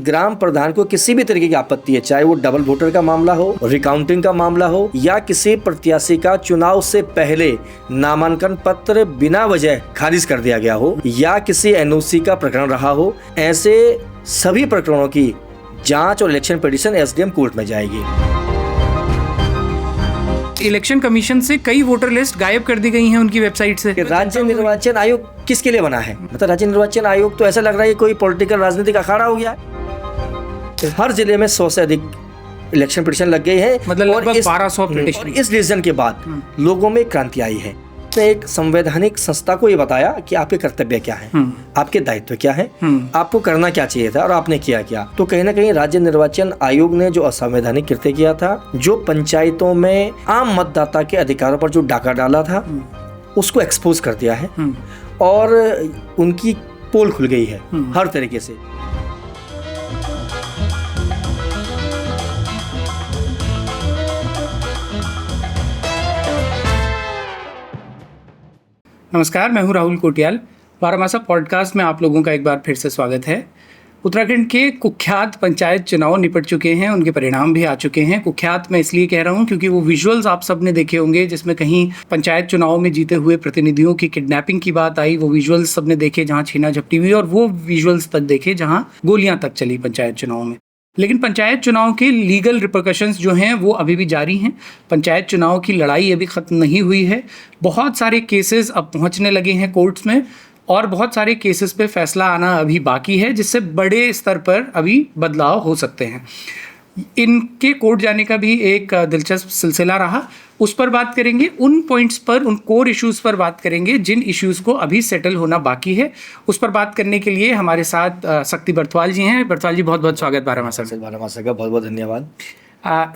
ग्राम प्रधान को किसी भी तरीके की आपत्ति है, चाहे वो डबल वोटर का मामला हो, रिकाउंटिंग का मामला हो, या किसी प्रत्याशी का चुनाव से पहले नामांकन पत्र बिना वजह खारिज कर दिया गया हो, या किसी एनओसी का प्रकरण रहा हो, ऐसे सभी प्रकरणों की जांच और इलेक्शन पिटीशन एसडीएम कोर्ट में जाएगी। इलेक्शन कमीशन से कई वोटर लिस्ट गायब कर दी गई हैं उनकी वेबसाइट से। राज्य निर्वाचन आयोग किसके लिए बना है? मतलब राज्य निर्वाचन आयोग तो ऐसा लग रहा है कोई पॉलिटिकल राजनीतिक अखाड़ा हो गया है। हर जिले में 100 से अधिक इलेक्शन पिटीशन लग गई है, मतलब लगभग 1200 पिटीशन। और इस डिसीजन के बाद लोगों में क्रांति आई है। तो एक संवैधानिक संस्था को ये बताया कि आपके कर्तव्य क्या है, आपके दायित्व क्या है, आपको करना क्या चाहिए था और आपने किया क्या। तो कहीं ना कहीं राज्य निर्वाचन आयोग ने जो असंवैधानिक कृत्य किया था, जो पंचायतों में आम मतदाता के अधिकारों पर जो डाका डाला था, उसको एक्सपोज कर दिया है और उनकी पोल खुल गई है हर तरीके से। नमस्कार, मैं हूं राहुल कोटियाल। बारामासा पॉडकास्ट में आप लोगों का एक बार फिर से स्वागत है। उत्तराखंड के कुख्यात पंचायत चुनाव निपट चुके हैं, उनके परिणाम भी आ चुके हैं। कुख्यात मैं इसलिए कह रहा हूं क्योंकि वो विजुअल्स आप सब ने देखे होंगे जिसमें कहीं पंचायत चुनाव में जीते हुए प्रतिनिधियों की किडनैपिंग की बात आई। वो विजुअल्स सब ने देखे जहां छीना झपटी हुई, और वो विजुअल्स तक देखे जहां गोलियां तक चली पंचायत चुनाव में। लेकिन पंचायत चुनाव के लीगल रिपरकशंस जो हैं वो अभी भी जारी हैं। पंचायत चुनाव की लड़ाई अभी ख़त्म नहीं हुई है। बहुत सारे केसेस अब पहुंचने लगे हैं कोर्ट्स में, और बहुत सारे केसेस पे फैसला आना अभी बाकी है, जिससे बड़े स्तर पर अभी बदलाव हो सकते हैं। इनके कोर्ट जाने का भी एक दिलचस्प सिलसिला रहा, उस पर बात करेंगे। उन पॉइंट्स पर, उन कोर इश्यूज़ पर बात करेंगे जिन इश्यूज़ को अभी सेटल होना बाकी है। उस पर बात करने के लिए हमारे साथ शक्ति बरथवाल जी हैं। बरथवाल जी, बहुत बहुत स्वागत बारामासा का। बारामासा का बहुत बहुत धन्यवाद।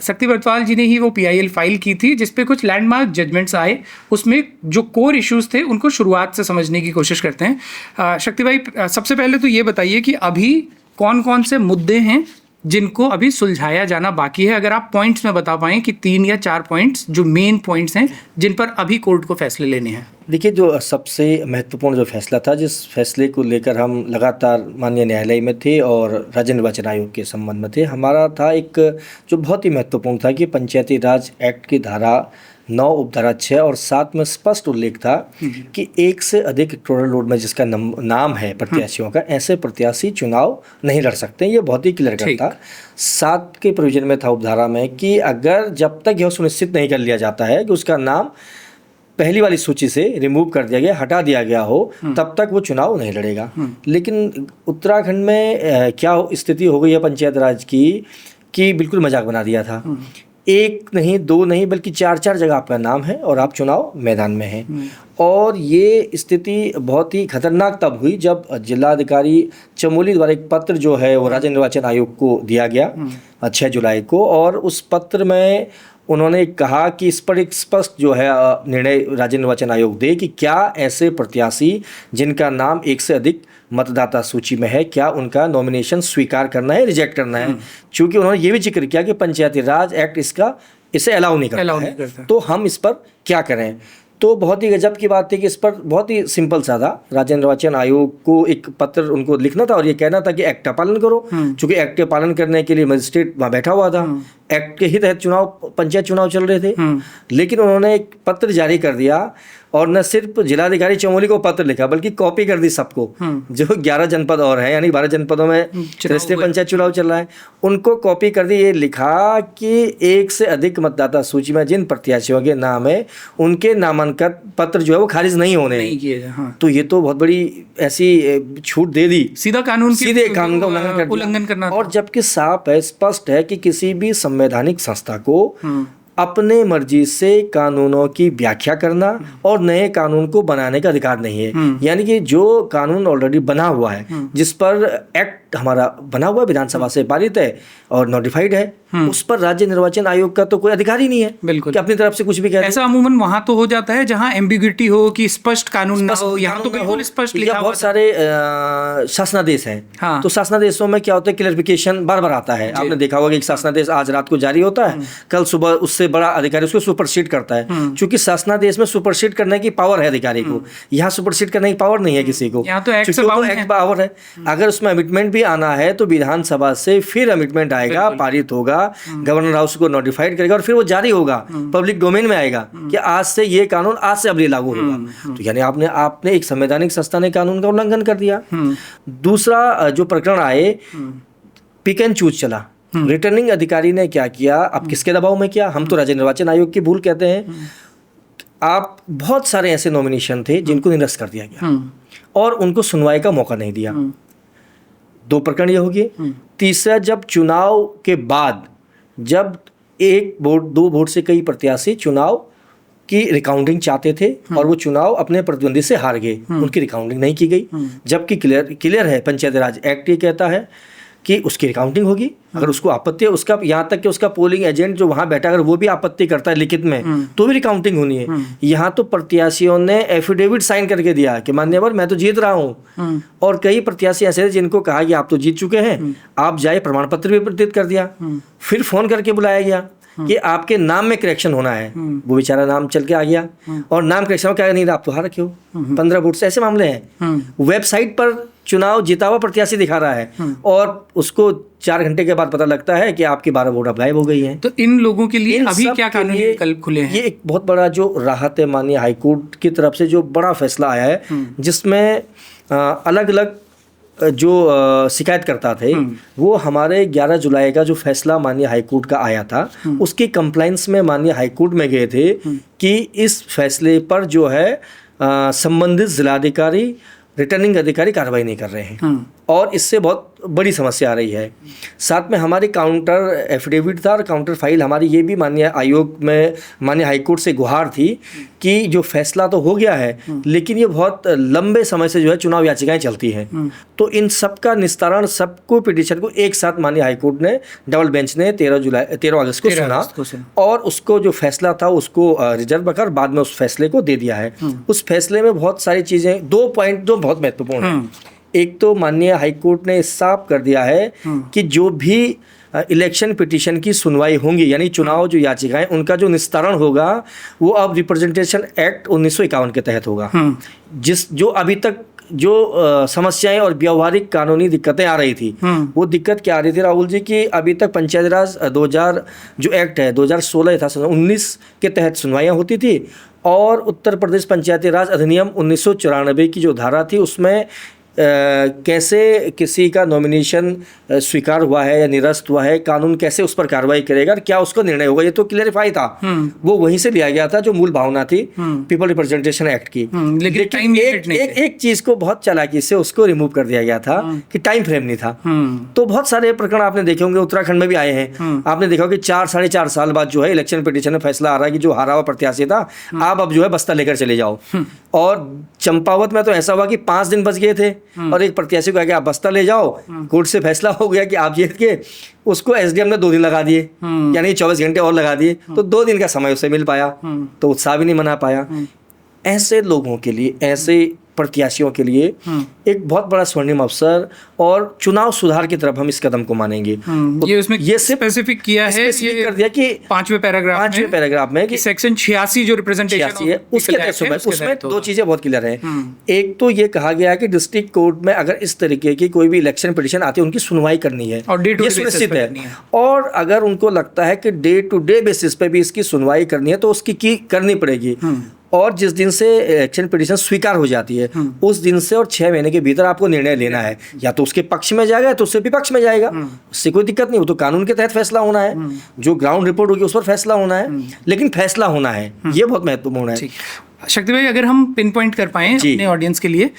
शक्ति बरथवाल जी ने ही वो PIL फाइल की थी जिसपे कुछ लैंडमार्क जजमेंट्स आए। उसमें जो कोर इश्यूज़ थे उनको शुरुआत से समझने की कोशिश करते हैं। शक्ति भाई, सबसे पहले तो ये बताइए कि अभी कौन कौन से मुद्दे हैं जिनको अभी सुलझाया जाना बाकी है। अगर आप पॉइंट्स में बता पाएं कि 3 या 4 पॉइंट्स जो मेन पॉइंट्स हैं जिन पर अभी कोर्ट को फैसले लेने हैं। देखिए, जो सबसे महत्वपूर्ण जो फैसला था, जिस फैसले को लेकर हम लगातार माननीय न्यायालय में थे और राज्य निर्वाचन आयोग के संबंध में थे, हमारा था एक जो बहुत ही महत्वपूर्ण था कि पंचायती राज एक्ट की धारा 9 उपधारा 6 और 7 में स्पष्ट उल्लेख था कि 1 से अधिक टोटल लोड में जिसका नाम है प्रत्याशियों का, ऐसे प्रत्याशी चुनाव नहीं लड़ सकते। ये बहुत ही क्लियर कट था। 7 के प्रोविजन में था उपधारा में कि अगर जब तक यह सुनिश्चित नहीं कर लिया जाता है कि उसका नाम पहली वाली सूची से रिमूव कर दिया गया, हटा दिया गया हो, तब तक वो चुनाव नहीं लड़ेगा। लेकिन उत्तराखंड में क्या स्थिति हो गई है पंचायत राज की कि बिल्कुल मजाक बना दिया था। 1 नहीं, 2 नहीं, बल्कि 4-4 जगह आपका नाम है और आप चुनाव मैदान में हैं। और ये स्थिति बहुत ही खतरनाक तब हुई जब जिलाधिकारी चमोली द्वारा एक पत्र जो है वो राज्य निर्वाचन आयोग को दिया गया 6 जुलाई को, और उस पत्र में उन्होंने कहा कि इस पर एक स्पष्ट जो है निर्णय राज्य निर्वाचन आयोग दे कि क्या ऐसे प्रत्याशी जिनका नाम 1 से अधिक मतदाता सूची में है, क्या उनका नॉमिनेशन स्वीकार करना है, रिजेक्ट करना है। चूंकि उन्होंने ये भी जिक्र किया कि पंचायती राज एक्ट इसे अलाउ नहीं करता है, तो हम इस पर क्या करें। तो बहुत ही गजब की बात थी कि इस पर बहुत ही सिंपल सा था। राज्य निर्वाचन आयोग को एक पत्र उनको लिखना था और ये कहना था कि एक्ट का पालन करो। चूंकि एक्ट के पालन करने के लिए मजिस्ट्रेट वहाँ बैठा हुआ था, एक्ट के ही तहत पंचायत चुनाव चल रहे थे। लेकिन उन्होंने एक पत्र जारी कर दिया, और न सिर्फ जिलाधिकारी चमोली को पत्र लिखा बल्कि कॉपी कर दी सबको, जो 11 जनपद और है, यानी 12 जनपदों में राष्ट्रीय पंचायत चुनाव चल रहा है, उनको कॉपी कर दी। ये लिखा कि 1 से अधिक मतदाता सूची में जिन प्रत्याशियों के नाम है उनके नामांकन पत्र जो है वो खारिज नहीं होने। तो ये तो बहुत बड़ी ऐसी छूट दे दी, सीधे कानून का उल्लंघन करना। और जबकि साफ है, स्पष्ट है कि किसी भी संवैधानिक संस्था को अपने मर्जी से कानूनों की व्याख्या करना और नए कानून को बनाने का अधिकार नहीं है। यानी कि जो कानून ऑलरेडी बना हुआ है, जिस पर एक्ट हमारा बना हुआ विधानसभा से पारित है और नोटिफाइड है, उस पर राज्य निर्वाचन आयोग का तो कोई अधिकार ही नहीं है बिल्कुल कि अपनी तरफ से कुछ भी कहे। ऐसा अमूमन वहां तो हो जाता है जहां एम्बिग्यूटी हो कि स्पष्ट कानून ना हो, यहाँ तो बिल्कुल स्पष्ट लिखा। बहुत सारे शासनादेश हैं, तो शासनादेशों में क्या होता है, क्लैरिफिकेशन बार बार आता है। आपने देखा होगा कि एक शासनादेश आज रात को जारी होता है, कल सुबह उससे बड़ा अधिकारी उसको सुपरसीड करता है। क्योंकि शासनादेश में सुपरसीड करने की पावर है अधिकारी को, यहाँ सुपरसीड करने की पावर नहीं है किसी को, यहाँ तो एक्ट पावर है। अगर उसमें अमिटमेंट भी आना है तो विधानसभा से फिर अमिटमेंट आएगा, पारित होगा, गवर्नर हाउस को नोटिफाइड करेगा और फिर वो जारी होगा, पब्लिक डोमेन में आएगा कि आज से ये कानून आज से अभी लागू होगा। तो यानी आपने एक संवैधानिक संस्था ने कानून का उल्लंघन कर दिया। दूसरा जो प्रकरण आए, पिक एंड चूज चला। रिटर्निंग अधिकारी ने क्या किया, अब किसके दबाव में किया, हम तो राज्य निर्वाचन आयोग की भूल कहते हैं। आप बहुत सारे ऐसे नॉमिनेशन थे जिनको निरस्त कर दिया गया और उनको सुनवाई का मौका नहीं दिया। 2 प्रकरण ये हो गए। तीसरा, जब चुनाव के बाद जब 1 वोट 2 वोट से कई प्रत्याशी चुनाव की रिकाउंटिंग चाहते थे और वो चुनाव अपने प्रतिद्वंदी से हार गए, उनकी रिकाउंटिंग नहीं की गई, जबकि क्लियर है, पंचायती राज एक्ट ये कहता है कि उसकी रिकाउंटिंग होगी। अगर उसको आपत्ति है, उसका यहाँ तक कि उसका पोलिंग एजेंट जो वहाँ बैठा अगर वो भी आपत्ति करता है लिखित में तो भी रिकाउंटिंग होनी है। यहाँ तो प्रत्याशियों ने एफिडेविट साइन करके दिया कि मान्यवर मैं तो जीत रहा हूँ, और कई प्रत्याशी ऐसे थे जिनको कहा कि आप तो जीत चुके हैं, आप जाए, प्रमाण पत्र भी प्रदर्शित कर दिया। फिर फोन करके बुलाया गया कि आपके नाम में करेक्शन होना है, वो बेचारा नाम चल के आ गया और नाम करेक्शन क्या नहीं, आप तो हार रखे हो 15 वोट से। ऐसे मामले हैं। वेबसाइट पर चुनाव जीता हुआ प्रत्याशी दिखा रहा है और उसको 4 घंटे के बाद पता लगता है कि आपकी 12 वोट अब गायब हो गई हैं। तो इन लोगों के लिए अभी क्या कानूनी विकल्प खुले हैं? ये एक बहुत बड़ा जो राहत है माननीय हाईकोर्ट की तरफ से, जो बड़ा फैसला आया है, जिसमें अलग अलग जो शिकायतकर्ता थे वो हमारे 11 जुलाई का जो फैसला माननीय हाईकोर्ट का आया था उसकी कंप्लाइंस में माननीय हाईकोर्ट में गए थे कि इस फैसले पर जो है संबंधित जिलाधिकारी, रिटर्निंग अधिकारी कार्रवाई नहीं कर रहे हैं और इससे बहुत बड़ी समस्या आ रही है। साथ में हमारी काउंटर एफिडेविट था और काउंटर फाइल हमारी ये भी माननीय आयोग में माननीय हाईकोर्ट से गुहार थी कि जो फैसला तो हो गया है लेकिन ये बहुत लंबे समय से जो है चुनाव याचिकाएं चलती हैं, तो इन सब का निस्तारण, सबको पिटीशन को एक साथ माननीय हाईकोर्ट ने डबल बेंच ने 13 अगस्त को सुना और उसको जो फैसला था उसको रिजर्व रखा और बाद में उस फैसले को दे दिया है। उस फैसले में बहुत सारी चीज़ें, 2 पॉइंट जो बहुत महत्वपूर्ण है। एक तो माननीय हाईकोर्ट ने साफ कर दिया है कि जो भी इलेक्शन पिटीशन की सुनवाई होंगी, यानी चुनाव जो याचिकाएं, उनका जो निस्तारण होगा वो अब रिप्रेजेंटेशन एक्ट 1951 के तहत होगा। जो अभी तक जो समस्याएं और व्यवहारिक कानूनी दिक्कतें आ रही थी, वो दिक्कत क्या आ रही थी राहुल जी, कि अभी तक पंचायती राज 2000 जो एक्ट है 2016 था, 19 के तहत सुनवाइयाँ होती थी और उत्तर प्रदेश पंचायती राज अधिनियम 1994 की जो धारा थी उसमें कैसे किसी का नॉमिनेशन स्वीकार हुआ है या निरस्त हुआ है, कानून कैसे उस पर कार्रवाई करेगा और क्या उसका निर्णय होगा, ये तो क्लियरिफाई था। वो वहीं से लिया गया था जो मूल भावना थी पीपल रिप्रेजेंटेशन एक्ट की। लेकिन एक चीज को बहुत चालाकी से उसको रिमूव कर दिया गया था कि टाइम फ्रेम नहीं था। तो बहुत सारे प्रकरण आपने देखे होंगे, उत्तराखंड में भी आए हैं, आपने देखा कि 4-4.5 साल बाद जो है इलेक्शन पिटीशन में फैसला आ रहा है कि जो हारा हुआ प्रत्याशी था आप अब जो है बस्ता लेकर चले जाओ। और चंपावत में तो ऐसा हुआ कि 5 दिन बच गए थे और एक प्रत्याशी को कहा कि आप बस्ता ले जाओ, कोर्ट से फैसला हो गया कि आप जीत के, उसको एसडीएम ने 2 दिन लगा दिए, यानी 24 घंटे और लगा दिए, तो 2 दिन का समय उसे मिल पाया, तो उत्साह भी नहीं मना पाया। ऐसे लोगों के लिए, ऐसे प्रत्याशियों के लिए एक बहुत बड़ा स्वर्णिम अवसर और चुनाव सुधार की तरफ हम इस कदम को मानेंगे। ये उसमें ये स्पेसिफिक किया है, ये कर दिया कि 5वें पैराग्राफ में कि सेक्शन 86 जो रिप्रेजेंटेशन है उसके तहत उसमें 2 चीजें बहुत क्लियर हैं। एक तो ये कहा गया है कि डिस्ट्रिक्ट कोर्ट में अगर इस तरीके की कोई भी इलेक्शन पिटीशन आती है उनकी सुनवाई करनी है और ये सुनिश्चित है, और अगर उनको लगता है कि डे टू डे बेसिस पे भी इसकी सुनवाई करनी है तो उसकी करनी पड़ेगी। और जिस दिन से इलेक्शन पिटीशन स्वीकार हो जाती है उस दिन से और 6 महीने के भीतर आपको निर्णय लेना है, या तो उसके पक्ष में जाएगा या तो उससे विपक्ष में जाएगा, उससे कोई दिक्कत नहीं। वो तो कानून के तहत फैसला होना है, जो ग्राउंड रिपोर्ट होगी उस पर फैसला होना है, लेकिन फैसला होना है, ये बहुत महत्वपूर्ण है। शक्ति भाई, अगर हम पिन पॉइंट कर पाएं अपने ऑडियंस के लिए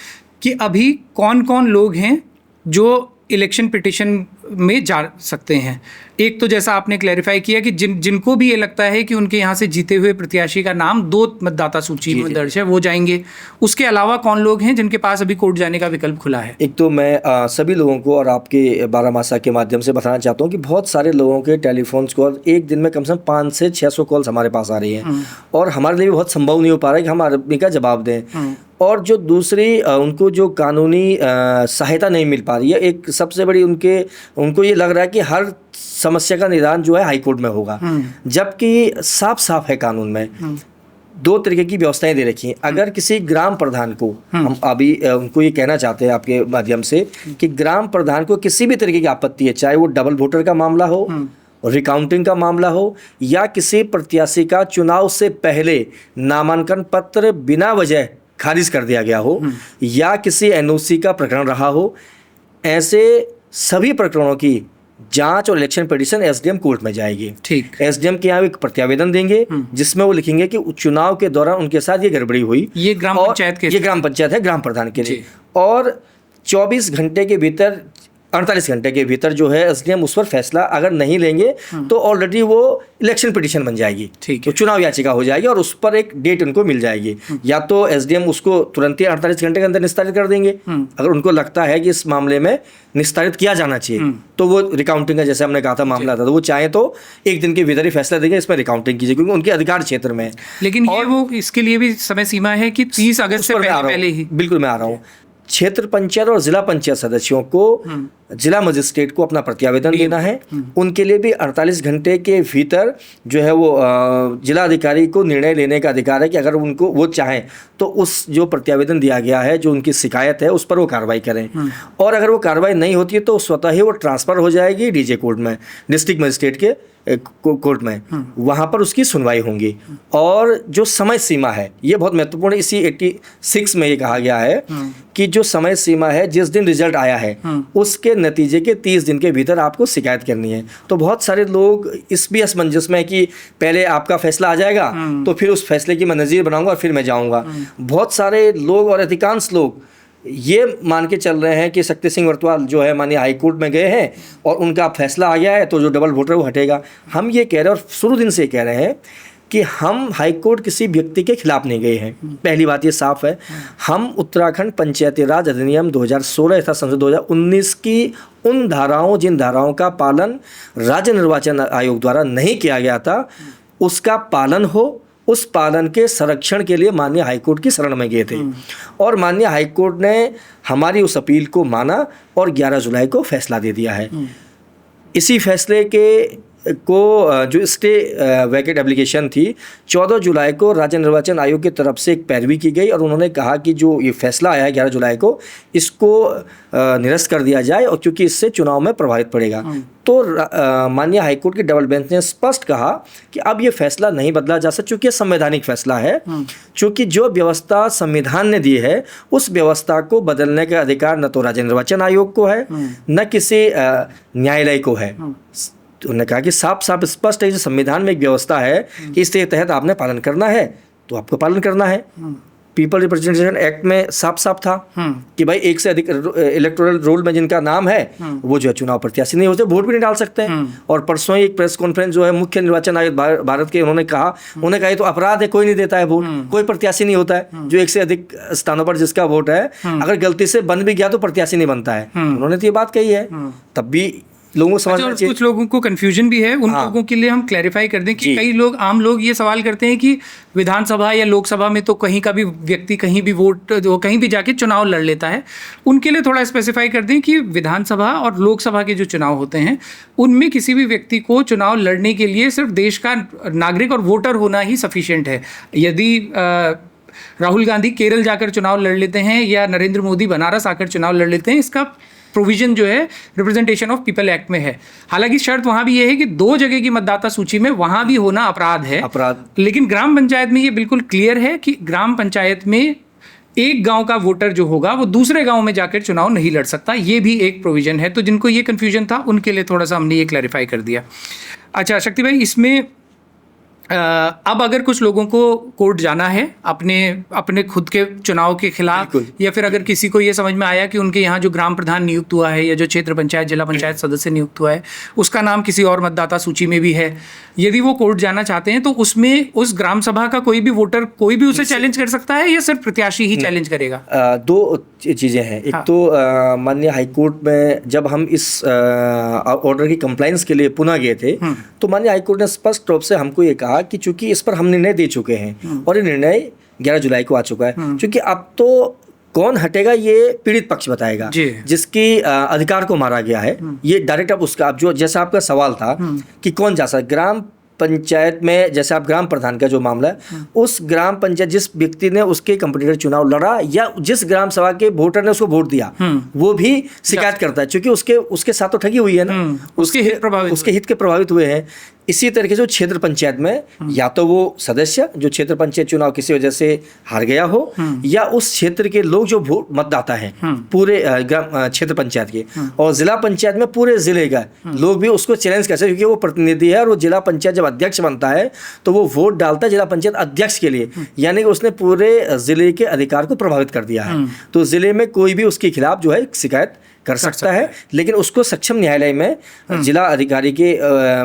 कि अभी कौन कौन लोग हैं जो इलेक्शन पिटीशन में जा सकते हैं। एक तो जैसा आपने क्लैरिफाई किया कि जिनको भी ये लगता है कि उनके यहाँ से जीते हुए प्रत्याशी का नाम 2 मतदाता सूची में दर्ज है वो जाएंगे। उसके अलावा कौन लोग हैं जिनके पास अभी कोर्ट जाने का विकल्प खुला है? एक तो मैं सभी लोगों को और आपके बारामासा के माध्यम से बताना चाहता हूँ कि बहुत सारे लोगों के टेलीफोन कॉल, एक दिन में कम से कम 500 से 600 कॉल्स हमारे पास आ रही हैं और हमारे लिए भी बहुत संभव नहीं हो पा रहा है कि हम आदमी का जवाब दें। और जो दूसरी उनको जो कानूनी सहायता नहीं मिल पा रही है, एक सबसे बड़ी उनको ये लग रहा है कि हर समस्या का निदान जो है हाईकोर्ट में होगा, जबकि साफ साफ है कानून में दो तरीके की व्यवस्थाएं दे रखी हैं। अगर किसी ग्राम प्रधान को, हम अभी उनको ये कहना चाहते हैं आपके माध्यम से कि ग्राम प्रधान को किसी भी तरीके की आपत्ति है, चाहे वो डबल वोटर का मामला हो, रिकाउंटिंग का मामला हो, या किसी प्रत्याशी का चुनाव से पहले नामांकन पत्र बिना वजह खारिज कर दिया गया हो, या किसी एनओसी का प्रकरण रहा हो, ऐसे सभी प्रकरणों की जांच और इलेक्शन पिटीशन एसडीएम कोर्ट में जाएगी। ठीक। एसडीएम के यहाँ एक प्रत्यावेदन देंगे जिसमें वो लिखेंगे कि चुनाव के दौरान उनके साथ ये गड़बड़ी हुई। ये ग्राम पंचायत के, ये ग्राम पंचायत है, ग्राम प्रधान के लिए। और 24 घंटे के भीतर, 48 घंटे के भीतर जो है एसडीएम उस पर फैसला अगर नहीं लेंगे तो ऑलरेडी वो इलेक्शन पिटीशन बन जाएगी, तो चुनाव याचिका हो जाएगी और उस पर एक डेट उनको मिल जाएगी। या तो एसडीएम उसको तुरंत ही 48 घंटे के अंदर निस्तारित कर देंगे, अगर उनको लगता है कि इस मामले में निस्तारित किया जाना चाहिए, तो वो रिकाउंटिंग का, जैसे हमने कहा था मामला था, तो वो चाहे तो एक दिन के भीतर ही फैसला देंगे इसमें रिकाउंटिंग कीजिए, क्योंकि उनके अधिकार क्षेत्र में है। लेकिन ये वो इसके लिए भी समय सीमा है कि 30 अगस्त से पहले ही। बिल्कुल, मैं आ रहा हूँ। क्षेत्र पंचायत और जिला पंचायत सदस्यों को जिला मजिस्ट्रेट को अपना प्रत्यावेदन देना है। उनके लिए भी 48 घंटे के भीतर जो है वो जिला अधिकारी को निर्णय लेने का अधिकार है कि अगर उनको वो चाहें तो उस जो प्रत्यावेदन दिया गया है, जो उनकी शिकायत है, उस पर वो कार्रवाई करें। और अगर वो कार्रवाई नहीं होती है तो स्वतः ही वो ट्रांसफ़र हो जाएगी डीजे कोर्ट में, डिस्ट्रिक्ट मजिस्ट्रेट के कोर्ट में, वहाँ पर उसकी सुनवाई होंगी। और जो समय सीमा है ये बहुत महत्वपूर्ण है, इसी 86 में ये कहा गया है कि जो समय सीमा है, जिस दिन रिजल्ट आया है उसके नतीजे के 30 दिन के भीतर आपको शिकायत करनी है। तो बहुत सारे लोग इस भी असमंजस में कि पहले आपका फैसला आ जाएगा तो फिर उस फैसले की मैं नज़ीर बनाऊंगा और फिर मैं जाऊंगा। बहुत सारे लोग और अधिकांश लोग ये मान के चल रहे हैं कि शक्ति सिंह वर्तवाल जो है माननीय हाई कोर्ट में गए हैं और उनका फैसला आ गया है तो जो डबल वोटर वो हटेगा। हम ये कह रहे हैं और शुरू दिन से कह रहे हैं कि हम हाई कोर्ट किसी व्यक्ति के खिलाफ नहीं गए हैं। पहली बात ये साफ है, हम उत्तराखंड पंचायती राज अधिनियम 2016 तथा संशोधन 2019 की उन धाराओं, जिन धाराओं का पालन राज्य निर्वाचन आयोग द्वारा नहीं किया गया था, उसका पालन हो, उस पालन के संरक्षण के लिए माननीय हाईकोर्ट की शरण में गए थे। और माननीय हाईकोर्ट ने हमारी उस अपील को माना और 11 जुलाई को फैसला दे दिया है। इसी फैसले के को जो स्टे वैकेट एप्लीकेशन थी, 14 जुलाई को राज्य निर्वाचन आयोग की तरफ से एक पैरवी की गई और उन्होंने कहा कि जो ये फैसला आया है 11 जुलाई को, इसको निरस्त कर दिया जाए और क्योंकि इससे चुनाव में प्रभावित पड़ेगा। तो माननीय हाईकोर्ट की डबल बेंच ने स्पष्ट कहा कि अब ये फैसला नहीं बदला जा सकता, चूँकि संवैधानिक फैसला है, चूँकि जो व्यवस्था संविधान ने दी है उस व्यवस्था को बदलने का अधिकार न तो राज्य निर्वाचन आयोग को है न किसी न्यायालय को है। उन्होंने कहा कि साफ साफ स्पष्ट है, जो संविधान में एक व्यवस्था है कि इसके तहत आपने पालन करना है तो आपको पालन करना है। पीपल रिप्रेजेंटेशन एक्ट में साफ साफ था कि भाई एक से अधिक इलेक्टोरल रोल में जिनका नाम है वो जो है चुनाव प्रत्याशी नहीं होते, वोट भी नहीं डाल सकते हैं। और परसों ही एक प्रेस कॉन्फ्रेंस जो है मुख्य निर्वाचन आयोग भारत के, उन्होंने कहा ये तो अपराध है, कोई नहीं देता है वोट, कोई प्रत्याशी नहीं होता है। जो एक से अधिक स्थानों पर जिसका वोट है अगर गलती से बन भी गया तो प्रत्याशी नहीं बनता है। उन्होंने तो ये बात कही है, तब भी लोगों को समझना चाहिए। कुछ लोगों को कंफ्यूजन भी है, उन लोगों के लिए हम क्लैरिफाई कर दें कि कई लोग, आम लोग ये सवाल करते हैं कि विधानसभा या लोकसभा में तो कहीं का भी व्यक्ति कहीं भी वोट, कहीं भी जाके चुनाव लड़ लेता है। उनके लिए थोड़ा स्पेसिफाई कर दें कि विधानसभा और लोकसभा के जो चुनाव होते हैं उनमें किसी भी व्यक्ति को चुनाव लड़ने के लिए सिर्फ देश का नागरिक और वोटर होना ही सफिशिएंट है। यदि राहुल गांधी केरल जाकर चुनाव लड़ लेते हैं या नरेंद्र मोदी बनारस आकर चुनाव लड़ लेते हैं, इसका प्रोविजन जो है रिप्रेजेंटेशन ऑफ पीपल एक्ट में है। हालांकि शर्त वहां भी ये है कि 2 जगह की मतदाता सूची में वहां भी होना अपराध है, लेकिन ग्राम पंचायत में ये बिल्कुल क्लियर है कि ग्राम पंचायत में एक गांव का वोटर जो होगा वो दूसरे गांव में जाकर चुनाव नहीं लड़ सकता। ये भी एक प्रोविजन है। तो जिनको ये कन्फ्यूजन था उनके लिए थोड़ा सा हमने ये क्लैरिफाई कर दिया। अच्छा शक्ति भाई, इसमें अब अगर कुछ लोगों को कोर्ट जाना है अपने खुद के चुनाव के खिलाफ, या फिर अगर किसी को ये समझ में आया कि उनके यहाँ जो ग्राम प्रधान नियुक्त हुआ है या जो क्षेत्र पंचायत जिला पंचायत सदस्य नियुक्त हुआ है उसका नाम किसी और मतदाता सूची में भी है, यदि वो कोर्ट जाना चाहते हैं तो उसमें उस ग्राम सभा का कोई भी वोटर कोई भी उसे चैलेंज कर सकता है या सिर्फ प्रत्याशी ही चैलेंज करेगा? 2 चीज़ें हैं। एक तो माननीय हाईकोर्ट में जब हम इस ऑर्डर की कंप्लायंस के लिए पुनः गए थे तो माननीय हाईकोर्ट ने स्पष्ट रूप से हमको ये कहा कि चूंकि इस पर हम निर्णय दे चुके हैं और ये निर्णय 11 जुलाई को आ चुका है, क्योंकि अब तो कौन हटेगा ये पीड़ित पक्ष बताएगा जिसकी अधिकार को मारा गया है। ये डायरेक्ट अब उसका, अब जो जैसा आपका सवाल था कि कौन जा सकता, ग्राम पंचायत में, जैसे आप ग्राम प्रधान का जो मामला है, उस ग्राम पंचायत जिस व्यक्ति ने उसके कंपटीटर चुनाव लड़ा या जिस ग्राम सभा के वोटर ने उसको वोट दिया, वो भी शिकायत करता है, क्योंकि उसके साथ तो ठगी हुई है ना, उसके हित के प्रभावित हुए हैं। इसी तरीके से क्षेत्र पंचायत में या तो वो सदस्य जो क्षेत्र पंचायत चुनाव किसी वजह से हार गया हो, या उस क्षेत्र के लोग जो वोट मतदाता हैं पूरे क्षेत्र पंचायत के, और जिला पंचायत में पूरे जिले का लोग भी उसको चैलेंज कर सकते, क्योंकि वो प्रतिनिधि है और वो जिला पंचायत जब अध्यक्ष बनता है तो वो वोट डालता है जिला पंचायत अध्यक्ष के लिए, यानी कि उसने पूरे जिले के अधिकार को प्रभावित कर दिया है। तो जिले में कोई भी उसके खिलाफ जो है शिकायत कर सकता है, लेकिन उसको सक्षम न्यायालय में, जिला अधिकारी के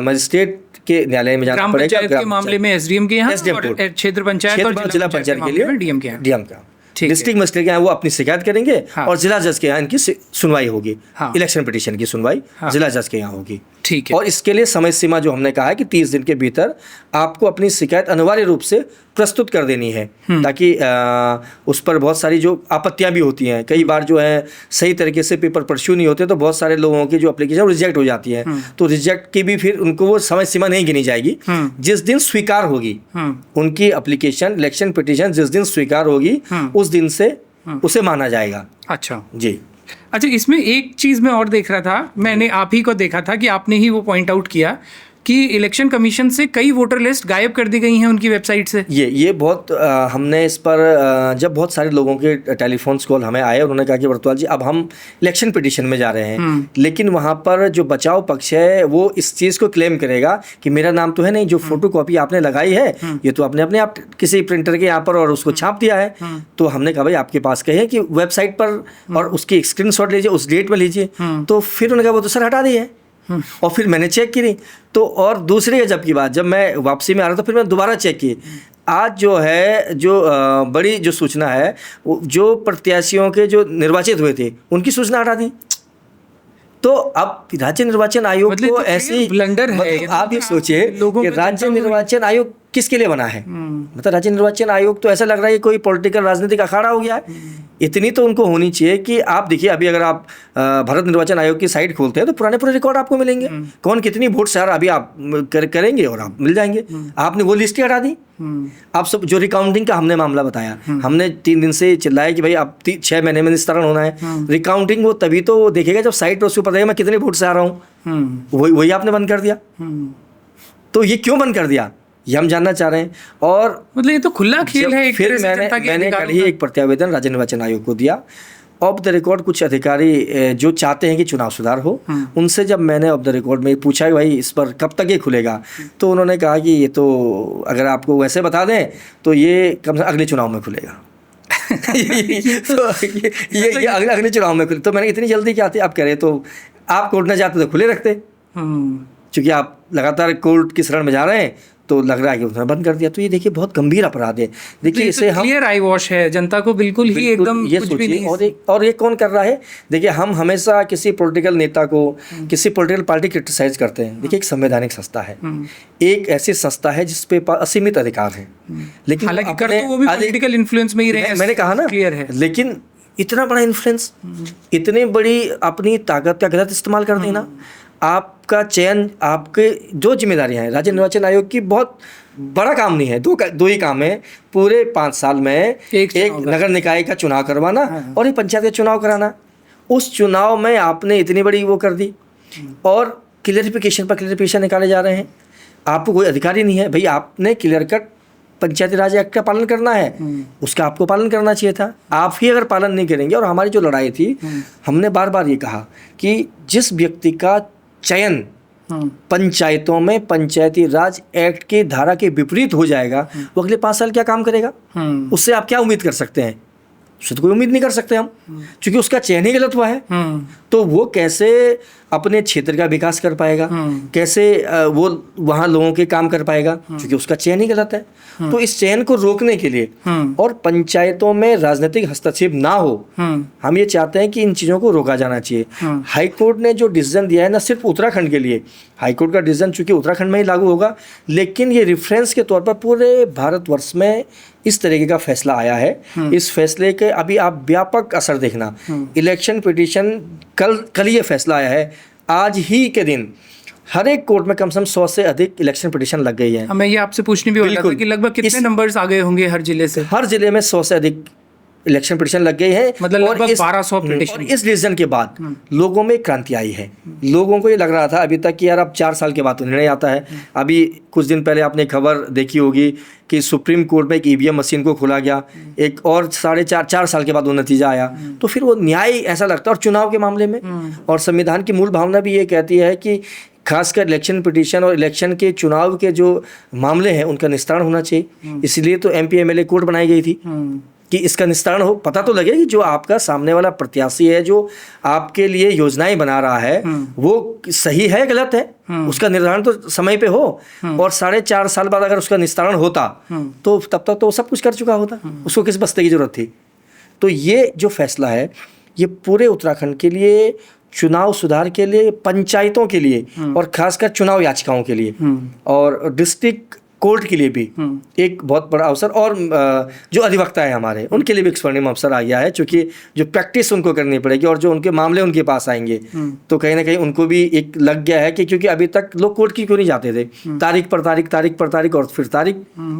मजिस्ट्रेट के न्यायालय में जाना पड़ेगा। ग्राम पंचायत के मामले में एसडीएम के यहाँ, और क्षेत्र पंचायत और जिला पंचायत के लिए डीएम के यहाँ, डीएम का डिस्ट्रिक्ट मजिस्ट्रेट के यहाँ वो अपनी शिकायत करेंगे, और जिला जज के यहाँ इनकी सुनवाई होगी। इलेक्शन पिटीशन की सुनवाई जिला जज के यहाँ होगी। ठीक है। और इसके लिए समय सीमा जो हमने कहा है कि 30 दिन के भीतर आपको अपनी शिकायत अनिवार्य रूप से प्रस्तुत कर देनी है, ताकि उस पर बहुत सारी जो आपत्तियां भी होती हैं, कई बार जो है सही तरीके से पेपर परस्यू नहीं होते, तो बहुत सारे लोगों की जो एप्लीकेशन रिजेक्ट हो जाती है। तो रिजेक्ट की भी फिर उनको वो समय सीमा नहीं गिनी जाएगी। जिस दिन स्वीकार होगी उनकी एप्लीकेशन, इलेक्शन पिटीशन जिस दिन स्वीकार होगी उस दिन से उसे माना जाएगा। अच्छा जी। अच्छा, इसमें एक चीज़ मैं और देख रहा था, मैंने आप ही को देखा था कि आपने ही वो पॉइंट आउट किया कि इलेक्शन कमीशन से कई वोटर लिस्ट गायब कर दी गई हैं उनकी वेबसाइट से। ये बहुत हमने इस पर जब बहुत सारे लोगों के टेलीफोन कॉल हमें आए, उन्होंने कहा कि बरतवाल जी अब हम इलेक्शन पिटीशन में जा रहे हैं, लेकिन वहाँ पर जो बचाव पक्ष है वो इस चीज़ को क्लेम करेगा कि मेरा नाम तो है नहीं, जो फोटो कॉपी आपने लगाई है ये तो आपने अपने आप किसी प्रिंटर के यहाँ पर और उसको छाप दिया है। तो हमने कहा भाई आपके पास कहे कि वेबसाइट पर और उसकी स्क्रीनशॉट लीजिए, उस डेट में लीजिए। तो फिर उन्होंने कहा वो तो सर हटा दी है। और फिर मैंने चेक की, तो और दूसरे गजब की बात, जब मैं वापसी में आ रहा था फिर मैंने दोबारा चेक की। आज जो है जो बड़ी जो सूचना है, जो प्रत्याशियों के जो निर्वाचित हुए थे उनकी सूचना हटा दी। तो अब राज्य निर्वाचन आयोग मतलब को तो ऐसी ब्लंडर है। आप ये सोचिए कि राज्य निर्वाचन आयोग किसके लिए बना है? मतलब राज्य निर्वाचन आयोग तो ऐसा लग रहा है कि कोई पॉलिटिकल राजनीतिक अखाड़ा हो गया है। इतनी तो उनको होनी चाहिए कि आप देखिए, अभी अगर आप भारत निर्वाचन आयोग की साइट खोलते हैं तो पुराने पूरे रिकॉर्ड आपको मिलेंगे, कौन कितनी वोट से अभी आप करेंगे और आप मिल जाएंगे। आपने वो लिस्ट ही हटा दी। आप सब जो रिकाउंटिंग का हमने मामला बताया, हमने 3 दिन से चिल्लाया कि भाई अब 6 महीने में निस्तारण होना है। रिकाउंटिंग वो तभी तो देखेगा जब साइट पर उसको पता है मैं कितने वोट से आ रहा हूँ। वही आपने बंद कर दिया। तो ये क्यों बंद कर दिया ये हम जानना चाह रहे हैं। और मतलब ये तो खुला खेल है। फिर मैंने कल ही एक प्रत्यावेदन राज्य निर्वाचन आयोग को दिया। ऑफ द रिकॉर्ड कुछ अधिकारी जो चाहते हैं कि चुनाव सुधार हो, उनसे जब मैंने ऑफ द रिकॉर्ड में पूछा कि भाई इस पर कब तक ये खुलेगा, तो उन्होंने कहा कि ये तो अगर आपको वैसे बता दें तो ये कम से अगले चुनाव में खुलेगा। तो ये अगले चुनाव में खुले। तो मैंने इतनी जल्दी क्या थी आप कह रहे, तो आप कोर्ट में जाते तो खुले रखते, क्योंकि आप लगातार कोर्ट की शरण में जा रहे हैं, तो लग रहा है कि उन्होंने बंद कर दिया। तो ये देखिए बहुत गंभीर अपराध है। देखिए इसे हम क्लियर आई वॉश है, जनता को बिल्कुल ही एकदम ये कुछ भी नहीं। और ये कौन कर रहा है? देखिए हम हमेशा किसी पॉलिटिकल नेता को, किसी पॉलिटिकल पार्टी क्रिटिसाइज करते हैं। देखिए एक संवैधानिक संस्था है, एक ऐसी संस्था है जिस पे असीमित अधिकार है, लेकिन हालांकि कर तो वो भी पॉलिटिकल इन्फ्लुएंस में ही रहे। मैंने कहा ना, क्लियर है, लेकिन इतना बड़ा इन्फ्लुएंस, इतनी बड़ी अपनी ताकत का गलत इस्तेमाल कर देना। आपका चयन, आपके जो जिम्मेदारियां हैं, राज्य निर्वाचन आयोग की बहुत बड़ा काम नहीं है, दो ही काम है पूरे 5 साल में। एक नगर निकाय का चुनाव करवाना और एक पंचायत का चुनाव कराना। उस चुनाव में आपने इतनी बड़ी वो कर दी और क्लियरिफिकेशन पर क्लियरिफिकेशन निकाले जा रहे हैं। आपको कोई अधिकार ही नहीं है। भाई आपने क्लियर कट पंचायती राज एक्ट का पालन करना है, उसका आपको पालन करना चाहिए था। आप ही अगर पालन नहीं करेंगे, और हमारी जो लड़ाई थी, हमने बार बार ये कहा कि जिस व्यक्ति का चयन पंचायतों में पंचायती राज एक्ट की धारा के विपरीत हो जाएगा, वो अगले 5 साल क्या काम करेगा? उससे आप क्या उम्मीद कर सकते हैं? उससे तो कोई उम्मीद नहीं कर सकते हम, क्योंकि उसका चयन ही गलत हुआ है। तो वो कैसे अपने क्षेत्र का विकास कर पाएगा, कैसे वो वहाँ लोगों के काम कर पाएगा, क्योंकि उसका चयन ही गलत है। तो इस चयन को रोकने के लिए और पंचायतों में राजनीतिक हस्तक्षेप ना हो, हम ये चाहते हैं कि इन चीज़ों को रोका जाना चाहिए। हाई कोर्ट ने जो डिसीजन दिया है, ना सिर्फ उत्तराखंड के लिए, हाई कोर्ट का डिसीजन चूंकि उत्तराखंड में ही लागू होगा, लेकिन ये रेफरेंस के तौर पर पूरे भारतवर्ष में इस तरीके का फैसला आया है। इस फैसले के अभी आप व्यापक असर देखना। इलेक्शन पिटीशन कल ये फैसला आया है, आज ही के दिन हर एक कोर्ट में कम से कम 100 से अधिक इलेक्शन पिटीशन लग गई है। मैं ये आपसे पूछने भी वाला था बिल्कुल। कि लगभग कितने नंबर्स आ गए होंगे हर जिले से? हर जिले में 100 से अधिक इलेक्शन पिटीशन लग गई है, मतलब लगभग 1200 और पिटीशन। इस डिसीजन के बाद लोगों में क्रांति आई है। लोगों को ये लग रहा था अभी तक कि यार अब 4 साल के बाद तो निर्णय आता है। अभी कुछ दिन पहले आपने खबर देखी होगी कि सुप्रीम कोर्ट में एक ईवीएम मशीन को खोला गया, एक और 4.5 साल के बाद वो नतीजा आया। तो फिर वो न्याय ऐसा लगता है। और चुनाव के मामले में और संविधान की मूल भावना भी ये कहती है कि खासकर इलेक्शन पिटीशन और इलेक्शन के चुनाव के जो मामले हैं उनका निस्तारण होना चाहिए। इसलिए तो MP MLA कोर्ट बनाई गई थी कि इसका निस्तारण हो, पता तो लगे कि जो आपका सामने वाला प्रत्याशी है, जो आपके लिए योजनाएं बना रहा है, वो सही है गलत है, उसका निर्धारण तो समय पे हो। और 4.5 साल बाद अगर उसका निस्तारण होता तो तब तक तो वो सब कुछ कर चुका होता, उसको किस बस्ते की जरूरत थी। तो ये जो फैसला है ये पूरे उत्तराखंड के लिए, चुनाव सुधार के लिए, पंचायतों के लिए और खासकर चुनाव याचिकाओं के लिए और डिस्ट्रिक्ट कोर्ट के लिए भी एक बहुत बड़ा अवसर, और जो अधिवक्ता है हमारे उनके लिए भी एक स्वर्णिम अवसर आ गया है, क्योंकि जो प्रैक्टिस उनको करनी पड़ेगी और जो उनके मामले उनके पास आएंगे तो कहीं ना कहीं उनको भी एक लग गया है कि क्योंकि अभी तक लोग कोर्ट की क्यों नहीं जाते थे, तारीख पर तारीख और फिर तारीख,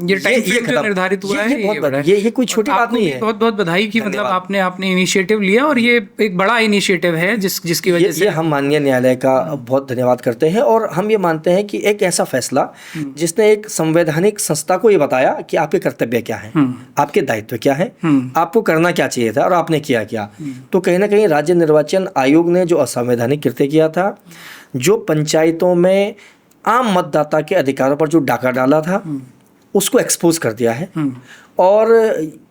ये टाइम फ्रेम जो निर्धारित हुआ है, ये कोई छोटी बात नहीं है। बहुत बहुत बधाई कि मतलब आपने इनिशिएटिव लिया और ये एक बड़ा इनिशिएटिव है जिसकी वजह से हम माननीय न्यायालय का बहुत धन्यवाद करते हैं। और हम ये मानते हैं कि एक ऐसा फैसला जिसने एक संवैधानिक संस्था को ये बताया कि आपके कर्तव्य क्या है, आपके दायित्व क्या है, आपको करना क्या चाहिए था और आपने किया क्या। तो कहीं ना कहीं राज्य निर्वाचन आयोग ने जो असंवैधानिक कृत्य किया था, जो पंचायतों में आम मतदाता के अधिकारों पर जो डाका डाला था, उसको एक्सपोज कर दिया है और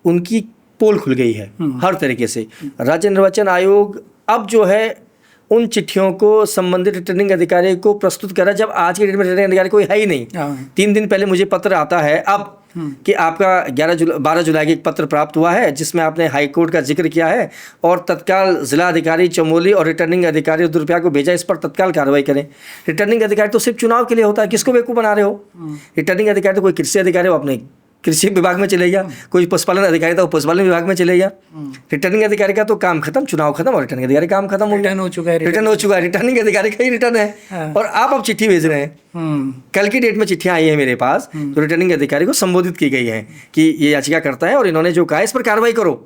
उनकी पोल खुल गई है हर तरीके से। राज्य निर्वाचन आयोग अब जो है उन चिट्ठियों को संबंधित रिटर्निंग अधिकारी को प्रस्तुत करा, जब आज के डेट में रिटर्निंग अधिकारी कोई है ही नहीं। 3 दिन पहले मुझे पत्र आता है अब कि आपका 12 जुलाई के एक पत्र प्राप्त हुआ है जिसमें आपने हाई कोर्ट का जिक्र किया है और तत्काल जिला अधिकारी चमोली और रिटर्निंग अधिकारी दुर्पया को भेजा, इस पर तत्काल कार्रवाई करें। रिटर्निंग अधिकारी तो सिर्फ चुनाव के लिए होता है, किसको बेवकूफ़ बना रहे हो। रिटर्निंग अधिकारी तो कोई कृषि अधिकारी हो अपने कृषि विभाग में चले गया, कोई पशुपालन अधिकारी था वो पशुपालन विभाग में चले गया। रिटर्निंग अधिकारी का तो काम खत्म, चुनाव खत्म और रिटर्निंग अधिकारी काम खत्म हो गया, रिटर्न हो चुका है, रिटर्निंग अधिकारी का ही रिटर्न है। और आप अब चिट्ठी भेज रहे हैं। कल की डेट में चिट्ठियां आई है मेरे पास, तो रिटर्निंग अधिकारी को संबोधित की गई है कि ये याचिका करता है और इन्होंने जो कहा इस पर कार्रवाई करो।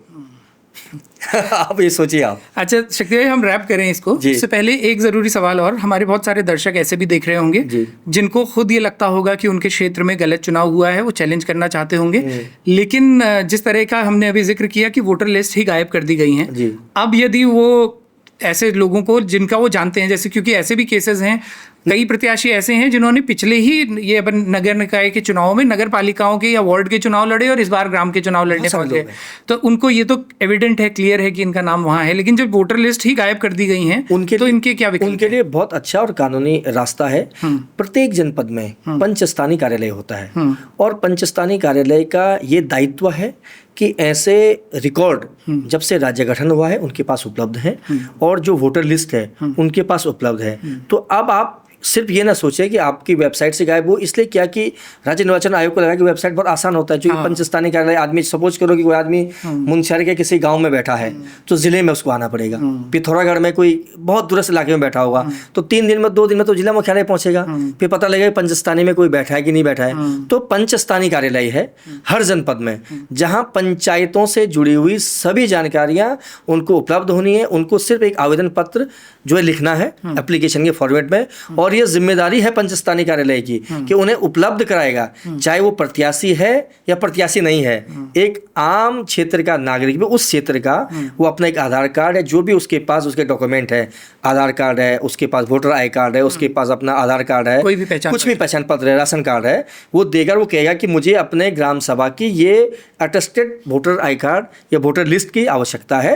आप ये सोचिए आप। अच्छा शक्ति भाई, हम रैप करें इसको, इससे पहले एक ज़रूरी सवाल और, हमारे बहुत सारे दर्शक ऐसे भी देख रहे होंगे जिनको खुद ये लगता होगा कि उनके क्षेत्र में गलत चुनाव हुआ है, वो चैलेंज करना चाहते होंगे, लेकिन जिस तरह का हमने अभी जिक्र किया कि वोटर लिस्ट ही गायब कर दी गई हैं, अब यदि वो ऐसे लोगों को जिनका वो जानते हैं, जैसे क्योंकि ऐसे भी केसेस हैं, कई प्रत्याशी ऐसे हैं जिन्होंने पिछले ही ये अपन नगर निकाय के चुनाव में नगर पालिकाओं के या वार्ड के चुनाव लड़े और इस बार ग्राम के चुनाव लड़ने पहुंचे, तो उनको ये तो एविडेंट है, क्लियर है कि इनका नाम वहाँ है, लेकिन जब वोटर लिस्ट ही गायब कर दी गई हैं तो इनके क्या विकल्प? उनके लिए बहुत अच्छा और कानूनी रास्ता है। प्रत्येक जनपद में पंचस्थानीय कार्यालय होता है और पंचस्थानीय कार्यालय का ये दायित्व है कि ऐसे रिकॉर्ड जब से राज्य गठन हुआ है उनके पास उपलब्ध है और जो वोटर लिस्ट है उनके पास उपलब्ध है। तो अब आप सिर्फ ये ना सोचे कि आपकी वेबसाइट से गायब हो, इसलिए क्या कि राज्य निर्वाचन आयोग को लगा कि वेबसाइट बहुत आसान होता है, क्योंकि पंचस्थानीय कार्यालय, आदमी सपोज करो कि कोई आदमी मुंशियारी के किसी गांव में बैठा है तो जिले में उसको आना पड़ेगा, पिथौरागढ़ में कोई बहुत दूरस्थ इलाके में बैठा होगा तो 3 दिन में 2 दिन में तो जिला मुख्यालय पहुंचेगा, फिर पता लगेगा पंचस्थानीय में कोई बैठा है कि नहीं बैठा है। तो पंचस्थानीय कार्यालय है हर जनपद में, जहाँ पंचायतों से जुड़ी हुई सभी जानकारियाँ उनको उपलब्ध होनी है। उनको सिर्फ एक आवेदन पत्र जो है लिखना है एप्लीकेशन के फॉर्मेट में, और ये जिम्मेदारी है पंचस्थानीय कार्यालय की कि उन्हें उपलब्ध कराएगा, चाहे वो प्रत्याशी है या प्रत्याशी नहीं है। एक आम क्षेत्र का नागरिक भी उस क्षेत्र का, वो अपना एक आधार कार्ड है, जो भी उसके पास उसके डॉक्यूमेंट है, आधार कार्ड है, उसके पास वोटर आई कार्ड है, उसके पास अपना आधार कार्ड है, कोई भी कुछ भी पहचान पत्र है, राशन कार्ड है, वो देकर वो कहेगा कि मुझे अपने ग्राम सभा की ये अटेस्टेड वोटर आई कार्ड या वोटर लिस्ट की आवश्यकता है,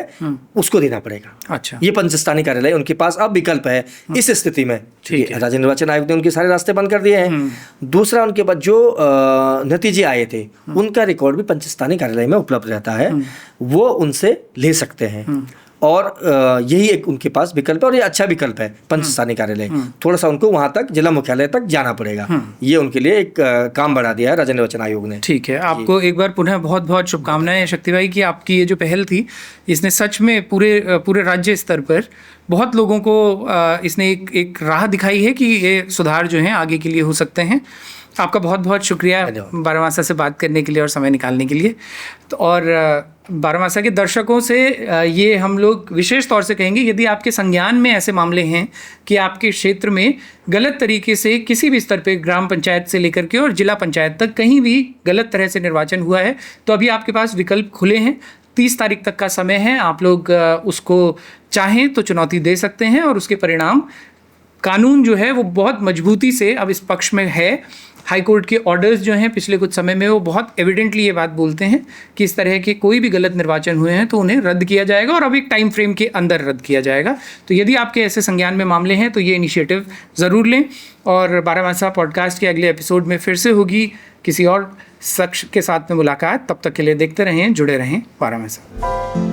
उसको देना पड़ेगा। अच्छा, ये पंचस्थानीय कार्यालय उनके पास अब विकल्प है इस स्थिति में। ठीक है, राज्य निर्वाचन आयोग ने उनके सारे रास्ते बंद कर दिए हैं। दूसरा, उनके बाद जो नतीजे आए थे उनका रिकॉर्ड भी पंचस्थानीय कार्यालय में उपलब्ध रहता है, वो उनसे ले सकते हैं। और यही एक उनके पास विकल्प है और ये अच्छा विकल्प है पंच स्थानीय कार्यालय। थोड़ा सा उनको वहाँ तक जिला मुख्यालय तक जाना पड़ेगा, ये उनके लिए एक काम बढ़ा दिया है राज्य निर्वाचन आयोग ने। ठीक है, आपको एक बार पुनः बहुत बहुत शुभकामनाएं शक्ति भाई कि आपकी ये जो पहल थी इसने सच में पूरे राज्य स्तर पर बहुत लोगों को इसने एक राह दिखाई है कि ये सुधार जो हैं आगे के लिए हो सकते हैं। आपका बहुत बहुत शुक्रिया बारामासा से बात करने के लिए और समय निकालने के लिए। तो और बारामासा के दर्शकों से ये हम लोग विशेष तौर से कहेंगे, यदि आपके संज्ञान में ऐसे मामले हैं कि आपके क्षेत्र में गलत तरीके से किसी भी स्तर पे ग्राम पंचायत से लेकर के और जिला पंचायत तक कहीं भी गलत तरह से निर्वाचन हुआ है, तो अभी आपके पास विकल्प खुले हैं। 30 तारीख तक का समय है, आप लोग उसको चाहें तो चुनौती दे सकते हैं और उसके परिणाम, कानून जो है वो बहुत मजबूती से अब इस पक्ष में है। हाई कोर्ट के ऑर्डर्स जो हैं पिछले कुछ समय में वो बहुत एविडेंटली ये बात बोलते हैं कि इस तरह के कोई भी गलत निर्वाचन हुए हैं तो उन्हें रद्द किया जाएगा और अब एक टाइम फ्रेम के अंदर रद्द किया जाएगा। तो यदि आपके ऐसे संज्ञान में मामले हैं तो ये इनिशिएटिव ज़रूर लें। और बारामासा पॉडकास्ट के अगले एपिसोड में फिर से होगी किसी और शख्स के साथ में मुलाकात। तब तक के लिए देखते रहें, जुड़े रहें बारामासा।